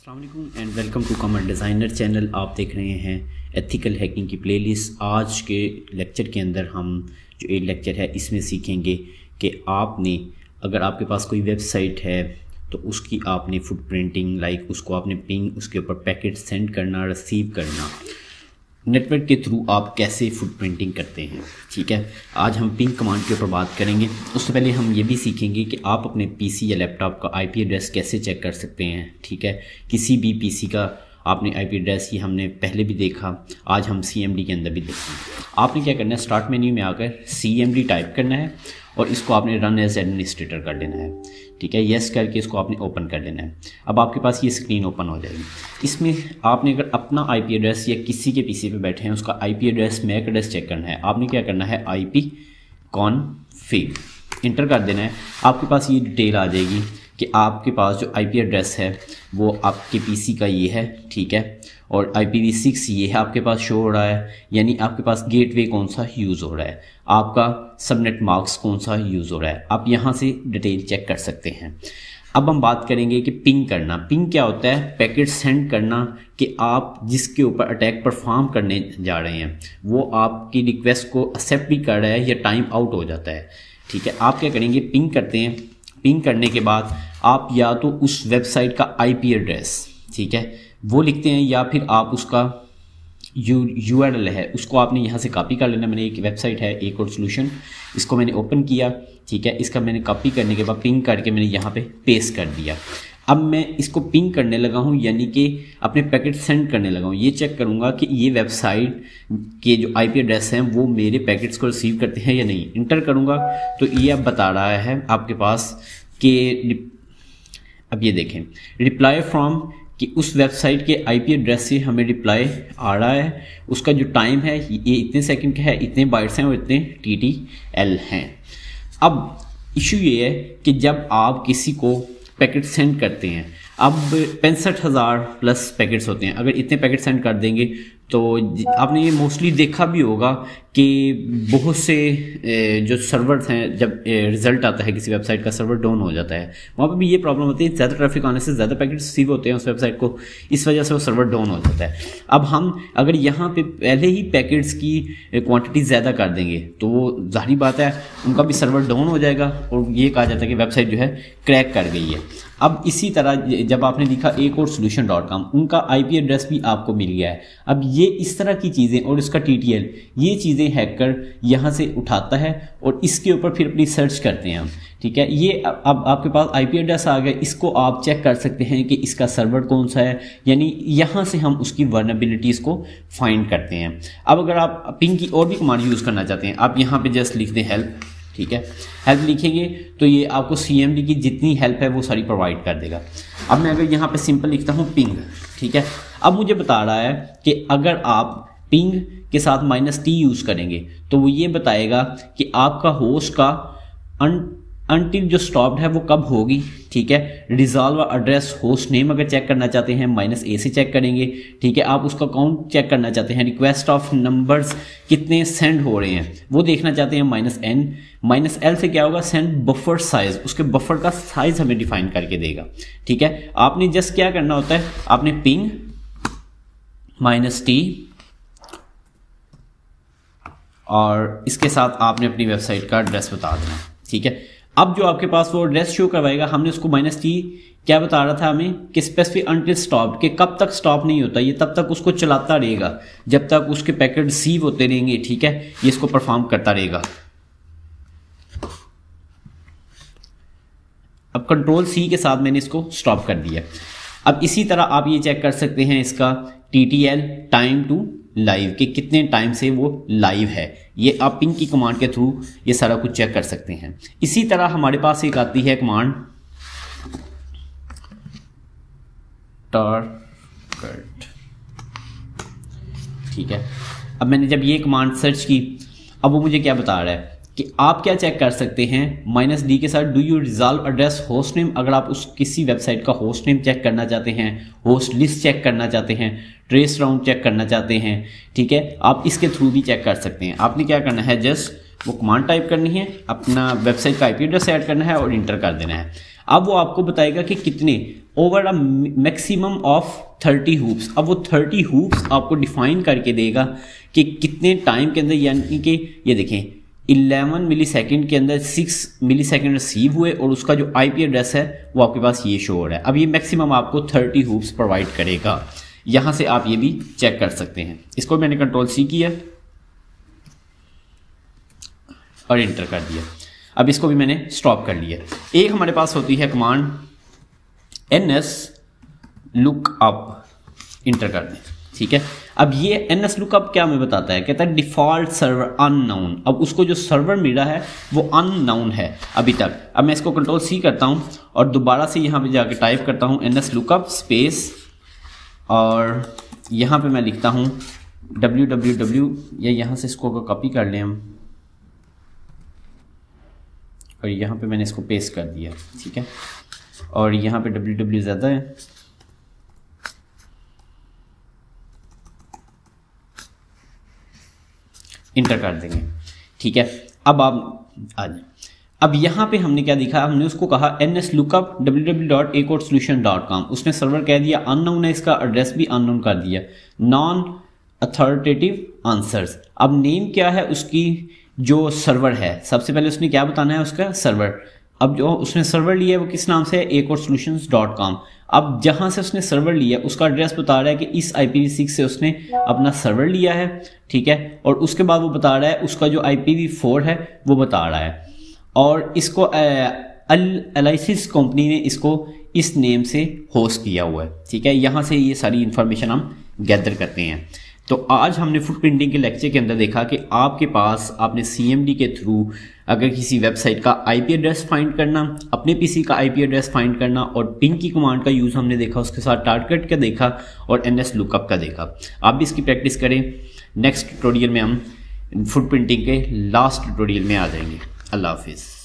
अस्सलाम वालेकुम and welcome to commerce designer channel. आप देख रहे हैं एथिकल हैकिंग की प्लेलिस्ट। आज के लेक्चर के अंदर हम जो एक लेक्चर है इसमें सीखेंगे कि आपने अगर आपके पास कोई वेबसाइट है तो उसकी आपने फुटप्रिंटिंग लाइक उसको आपने पिंग उसके ऊपर पैकेट सेंड करना रिसीव करना नेटवर्क के थ्रू आप कैसे फुटप्रिंटिंग करते हैं। ठीक है, आज हम पिंग कमांड के ऊपर बात करेंगे। उससे पहले हम ये भी सीखेंगे कि आप अपने पीसी या लैपटॉप का आईपी एड्रेस कैसे चेक कर सकते हैं। ठीक है, किसी भी पीसी का आपने आईपी एड्रेस ये हमने पहले भी देखा, आज हम सीएमडी के अंदर भी देखेंगे। आपने क्या करना है, स्टार्ट मेन्यू में आकर सीएमडी टाइप करना है और इसको आपने रन एज एडमिनिस्ट्रेटर कर लेना है। ठीक है, यस करके इसको आपने ओपन कर लेना है। अब आपके पास ये स्क्रीन ओपन हो जाएगी। इसमें आपने अगर अपना आईपी एड्रेस या किसी के पीसी पे बैठे हैं उसका IP address MAC address check करना है, आपने क्या करना है आईपी कॉन्फिग इंटर कर देना है। आपके पास ये डिटेल आ जाएगी कि आपके पास जो आईपी एड्रेस है वो आपके पीसी का ये है। ठीक है, और IPv6 ये है आपके पास शो हो रहा है, यानी आपके पास गेटवे कौन सा यूज़ हो रहा है, आपका सबनेट मार्क्स कौन सा यूज़ हो रहा है, आप यहाँ से डिटेल चेक कर सकते हैं। अब हम बात करेंगे कि पिंग करना। पिंग क्या होता है, पैकेट सेंड करना कि आप जिसके ऊपर अटैक परफॉर्म करने जा रहे हैं वो आपकी रिक्वेस्ट को एक्सेप्ट भी कर रहा है या टाइम आउट हो जाता है। ठीक है, आप क्या करेंगे, पिंग करते हैं। पिंग करने के बाद आप या तो उस वेबसाइट का आईपी एड्रेस, ठीक है, वो लिखते हैं या फिर आप उसका URL है उसको आपने यहाँ से कॉपी कर लेना। मैंने एक वेबसाइट है एक और सोल्यूशन, इसको मैंने ओपन किया। ठीक है, इसका मैंने कॉपी करने के बाद पिंग करके मैंने यहाँ पे पेस्ट कर दिया। अब मैं इसको पिंग करने लगा हूँ, यानी कि अपने पैकेट सेंड करने लगा हूँ। ये चेक करूँगा कि ये वेबसाइट के जो आईपी एड्रेस हैं वो मेरे पैकेट्स को रिसीव करते हैं या नहीं। इंटर करूँगा तो ये अब बता रहा है आपके पास कि अब ये देखें रिप्लाई फ्रॉम कि उस वेबसाइट के आईपी एड्रेस से हमें रिप्लाई आ रहा है। उसका जो टाइम है ये इतने सेकंड का है, इतने बाइट्स हैं और इतने TTL हैं। अब इशू ये है कि जब आप किसी को पैकेट सेंड करते हैं, अब 65,000 प्लस पैकेट्स होते हैं, अगर इतने पैकेट सेंड कर देंगे तो आपने ये मोस्टली देखा भी होगा कि बहुत से जो सर्वर्स हैं जब रिजल्ट आता है किसी वेबसाइट का सर्वर डाउन हो जाता है, वहाँ पे भी ये प्रॉब्लम होती है। ज़्यादा ट्रैफिक आने से ज़्यादा पैकेट रिसीव होते हैं उस वेबसाइट को, इस वजह से वो सर्वर डाउन हो जाता है। अब हम अगर यहाँ पे पहले ही पैकेट्स की क्वांटिटी ज़्यादा कर देंगे तो जाहिर बात है उनका भी सर्वर डाउन हो जाएगा और ये कहा जाता है कि वेबसाइट जो है क्रैक कर गई है। अब इसी तरह जब आपने लिखा एक और solution.com, उनका आईपी एड्रेस भी आपको मिल गया है। अब ये इस तरह की चीज़ें और इसका TTL ये चीज़ें हैकर यहाँ से उठाता है और इसके ऊपर फिर अपनी सर्च करते हैं हम। ठीक है, ये अब आपके पास आईपी एड्रेस आ गया, इसको आप चेक कर सकते हैं कि इसका सर्वर कौन सा है, यानी यहाँ से हम उसकी वर्नेबिलिटीज़ को फाइंड करते हैं। अब अगर आप पिंग की और भी कमांड यूज़ करना चाहते हैं, आप यहाँ पे जस्ट लिख दें हेल्प। ठीक है, हेल्प लिखेंगे तो ये आपको CMD की जितनी हेल्प है वो सारी प्रोवाइड कर देगा। अब मैं अगर यहाँ पे सिंपल लिखता हूँ पिंग, ठीक है, अब मुझे बता रहा है कि अगर आप पिंग के साथ -T यूज़ करेंगे तो वो ये बताएगा कि आपका होस्ट का अनटिल जो स्टॉप्ड है वो कब होगी। ठीक है, रिजॉल्व एड्रेस होस्ट नेम अगर चेक करना चाहते हैं -A से चेक करेंगे। ठीक है, आप उसका काउंट चेक करना चाहते हैं, रिक्वेस्ट ऑफ नंबर्स कितने सेंड हो रहे हैं वो देखना चाहते हैं -N। -L से क्या होगा, सेंड बफर साइज, उसके बफर का साइज हमें डिफाइन करके देगा। ठीक है, आपने जस्ट क्या करना होता है, आपने पिंग -T और इसके साथ आपने अपनी वेबसाइट का एड्रेस बता देना। ठीक है, अब जो आपके पास वो एड्रेस शो करवाएगा, हमने उसको -T क्या बता रहा था हमें कि स्पेसिफिक अनटिल स्टॉप, कि कब तक स्टॉप नहीं होता, ये तब तक उसको चलाता रहेगा जब तक उसके पैकेट रिसीव होते रहेंगे। ठीक है, ये इसको परफॉर्म करता रहेगा। अब Ctrl+C के साथ मैंने इसको स्टॉप कर दिया। अब इसी तरह आप ये चेक कर सकते हैं इसका TTL टाइम टू लाइव कि कितने टाइम से वो लाइव है। ये आप पिंग की कमांड के थ्रू ये सारा कुछ चेक कर सकते हैं। इसी तरह हमारे पास एक आती है कमांड टारगेट। ठीक है, अब मैंने जब ये कमांड सर्च की, अब वो मुझे क्या बता रहा है कि आप क्या चेक कर सकते हैं -D के साथ, do you resolve address host name. अगर आप उस किसी वेबसाइट का होस्ट नेम चेक करना चाहते हैं, होस्ट लिस्ट चेक करना चाहते हैं, ट्रेस राउंड चेक करना चाहते हैं, ठीक है, आप इसके थ्रू भी चेक कर सकते हैं। आपने क्या करना है, जस्ट वो कमांड टाइप करनी है, अपना वेबसाइट का आईपी एड्रेस ऐड करना है और इंटर कर देना है। अब वो आपको बताएगा कि कितने over a maximum of 30 hoops. अब वो 30 हूप्स आपको डिफाइन करके देगा कि कितने टाइम के अंदर, यानी कि ये देखें 11 मिली सेकेंड के अंदर 6 मिली सेकेंड रिसीव हुए और उसका जो आईपी एड्रेस है वो आपके पास ये शो हो रहा है। अब ये मैक्सिमम आपको 30 हूप्स प्रोवाइड करेगा। यहाँ से आप ये भी चेक कर सकते हैं। इसको मैंने कंट्रोल सी किया और इंटर कर दिया। अब इसको भी मैंने स्टॉप कर लिया। एक हमारे पास होती है कमांड ns lookup, इंटर कर दें, ठीक है। अब ये ns lookup क्या हमें बताता है, कहता है डिफॉल्ट सर्वर अननोन। अब उसको जो सर्वर मिला है वो अननोन है अभी तक। अब मैं इसको कंट्रोल सी करता हूँ और दोबारा से यहाँ पे जाके टाइप करता हूँ ns lookup स्पेस, और यहाँ पे मैं लिखता हूँ www, या यहाँ से इसको कॉपी कर लें हम, और यहाँ पे मैंने इसको पेस्ट कर दिया, ठीक है। और यहाँ पे www ज़्यादा है, इंटर कर देंगे, ठीक है। अब आप आ जाए। अब यहाँ पे हमने क्या दिखा, हमने उसको कहा ns lookup www.acodsolution.com, उसने सर्वर कह दिया अननोन है, इसका एड्रेस भी अननोन कर दिया, नॉन अथॉरिटेटिव आंसर्स। अब नेम क्या है उसकी, जो सर्वर है, सबसे पहले उसने क्या बताना है उसका सर्वर। अब जो उसने सर्वर लिया है वो किस नाम से है, acodsolutions.com। अब जहाँ से उसने सर्वर लिया उसका एड्रेस बता रहा है कि इस IPv6 से उसने अपना सर्वर लिया है, ठीक है। और उसके बाद वो बता रहा है उसका जो IPv4 है वो बता रहा है, और इसको एलाइसिस कंपनी ने इसको इस नेम से होस्ट किया हुआ है, ठीक है। यहाँ से ये सारी इंफॉर्मेशन हम गैदर करते हैं। तो आज हमने फुटप्रिंटिंग के लेक्चर के अंदर देखा कि आपके पास आपने CMD के थ्रू अगर किसी वेबसाइट का IP एड्रेस फाइंड करना, अपने PC का IP एड्रेस फाइंड करना, और पिंग की कमांड का यूज़ हमने देखा, उसके साथ टारगेट का देखा और NS लुकअप का देखा। आप भी इसकी प्रैक्टिस करें। नेक्स्ट ट्यूटोरियल में हम फुटप्रिंटिंग के लास्ट ट्यूटोरियल में आ जाएंगे। अल्लाह हाफिज़।